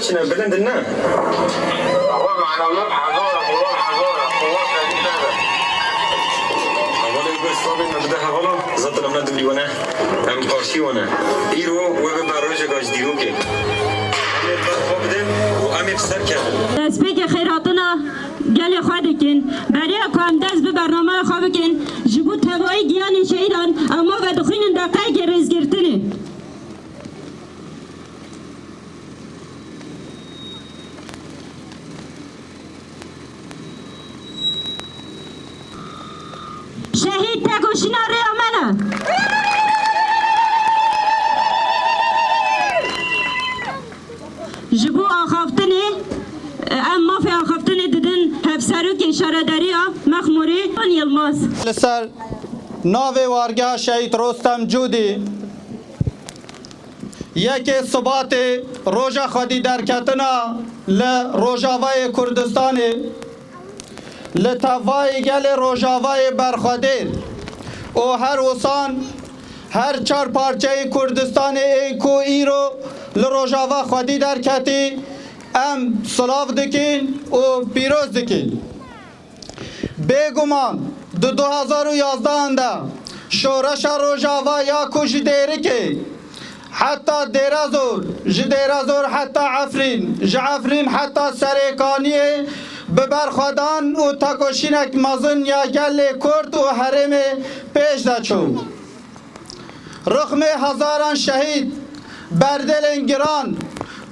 چنه بلند نه هو معنويات حضارة قوات حضارة قوات هذه حوالا بستابی نبده حوالا زد لمنا دوری ونه هم پارسی ونه ایرو و به براج گاج دیرو که همه برخوا بدن و همه بسر کردن دست بگه خیراتنا گل خواه دکن برای کام دست به برنامه خواه بکن جبو تبایی گیان شهیدان اما و دخین دقیق رزگرتنه شهید تکوشینا ریامنه جبو آخافتنه اما فی آخافتنه دیدن هفسروک شرداری مخموری یلماس لسر ناو وارگاه شهید رستم جودی یک ثبات روژا خودی در کتنا لروژاوای کردستان لطوای گل روژاوای برخودیر و هر وسان هر چار پارچه کردستان ایکو ایرو لروژاوا خودی در کتی ام سلاف دکین و پیروز دکین بگمان 2011 انده شورش روژاوا یا کش دیری که حتی دیرازور جدیرازور حتی عفرین جعفرین حتی سریکانیه ببرخودان و تکوشینک مزن یا گل کرد و حرم پیش دچو رخم هزاران شهید بردل انگران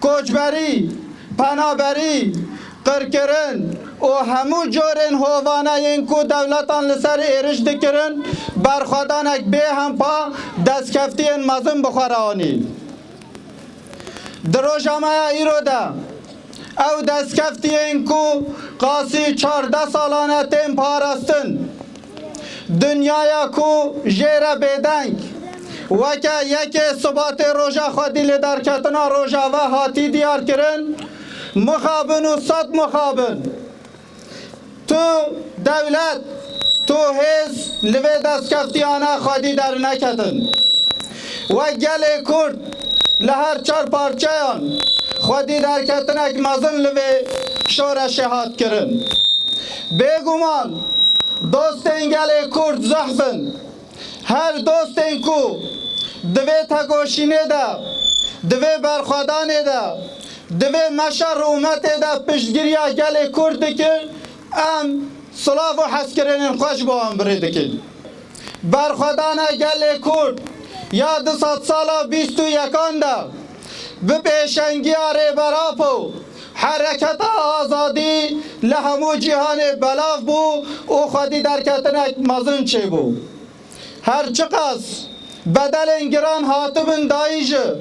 کوچبری پنابری قرکرن و همو جورن هوانه اینکو دولتان لسر ایرش دکرن برخودانک به هم پا دستکفتین مزن بخورانی دروجامه ایرو ده او دستکفتی اینکو قاسی 14 سالانه تیم پارستن دنیای کو جیر بیدنگ وکه یک ثبات روژا خودی لدر کتنا روژا و هاتی دیار کرن مخابن و صد مخابن تو دولت تو حیث لوی دستکفتیانه خودی در نکتن و گل کرد لهر چار پارچهان خودی در کتنک مزن لوی شورش هات کرن بگمان دوست انگل کرد زحفن هر دوست انکو دوی تکوشینه ده دوی برخوادانه ده دوی مشر رومت ده پشتگیری گل کرد کن ام صلاف و حس کرنین خوش با هم برید کن برخوادانه گل کرد یا 200 سالا 21 ده به پیشنگی آره براپو حرکت آزادی لهمو جهان بلاف بو او خودی در کتنک مزن چه بو هر چقدر بدل انگران حاطبن دایجه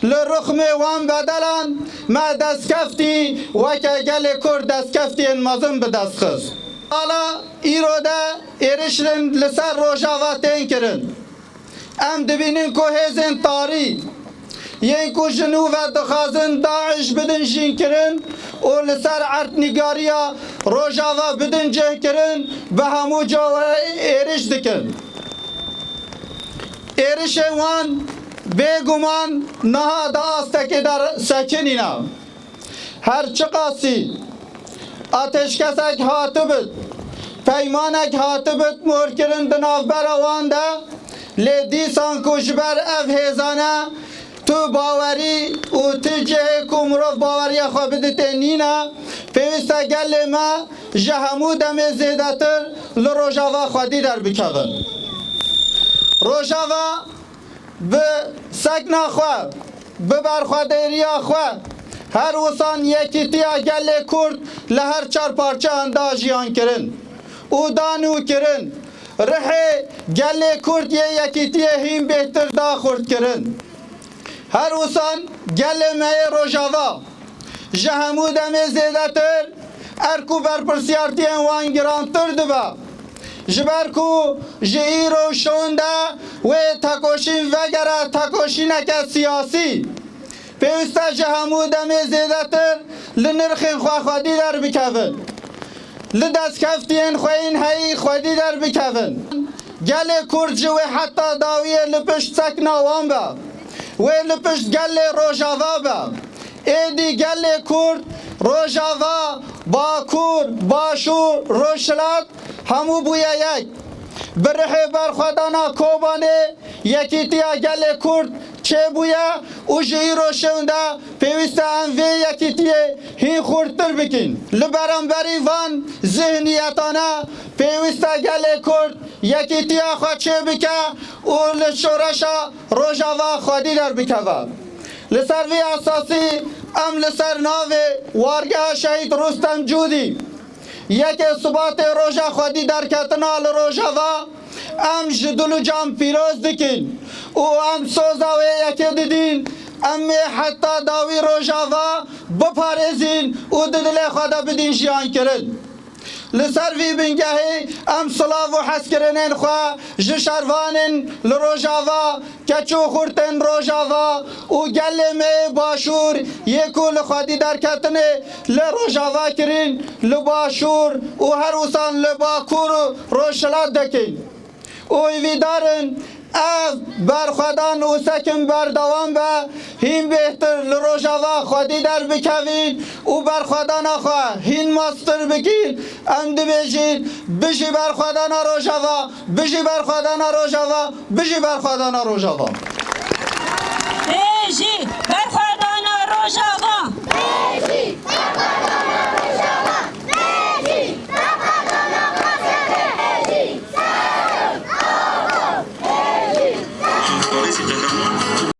لرخم وان بدلن ما دستکفتی وکه گل کرد دستکفتی ان مزن به دست خست حالا ایرو ده ایرشلن لسر روژا و تین کرن ام دبینین که هزین تاری ین کو جنو و دخازن داعش بدن جین کرن و لسر عرض نگاریا روژاوا بدن جه کرن و همو جا ایرش دکن ایرش وان بگمان نه داسته که در سکنینا هر چقاسی آتشکسک هاتبت پیمانک هاتبت مور کرن دناف براوان ده لیدیسان کشبر افهزانه تو باوری و تو جه کمروف باوری خواه بدته نینا پیوسته گل ما جهمو دم زیدتر لروژاوا خودی در بکون روژاوا به سکنا خواه به برخوادیریا خواه هر وسان یکی تیا گل کرد لهر چار پارچه انداجیان کرن او دانو کرن ره گل کرد یکی تیا هیم بهتر دا خورد کرن هر وسان گل مای روژاوا جهمو دم زیدتر ارکو برپرسیارتی وان گرانتر دبا جبرکو جئیرو شونده و تکوشین وگره تکوشینک سیاسی پیوسته جهمو دم زیدتر لنرخین خواه خودی در بکون لدست کفتین خوین هایی خودی در بکون گل کرد جوی حتی داویه لپشت سکنا وان با و لپشت گل روژاوا با ایدی گل کرد روژاوا باکور باشور روشلات همو بویا یک بره برخوادانا کوبانه یکی تیا گل کرد چه بویا او جهی روشنده پیوسته انوی یکی تیه هی خوردتر بکن لبرانبری وان ذهنیتانه پیوسته گل کرد یکی تیا خواه چه بکه او لشورشا روژاوا خودی در بکوه لسروی اساسی ام لسر ناو وارگاه شهید رستم جودی یک ثبات روژا خودی در کتنال روژاوا ام جدلو جام پیروز دکن او ام سوزاوی یکی دیدین ام حتی داوی روژاوا بپارزین او دل خدا بدین جیان کرن لسر وی بنگهی ام صلاف و حس کرنین خواه جشروانین لروژاوا کچو خورتن روژاوا او گل می باشور یکو لخوادی در کتنه لروژاوا کرین لباشور او هر وسان لباکور روشلات دکین او ویدارن اف برخودان او سکن بردوان به هین بهتر لروژاوا خودی در بکوین او برخودان خواه هین ماستر بگیر ام دی بجین بجی برخودان روژاوا بجی برخودان روژاوا بجی برخودان روژاوا بجی برخودان روژاوا Polisi Kahraman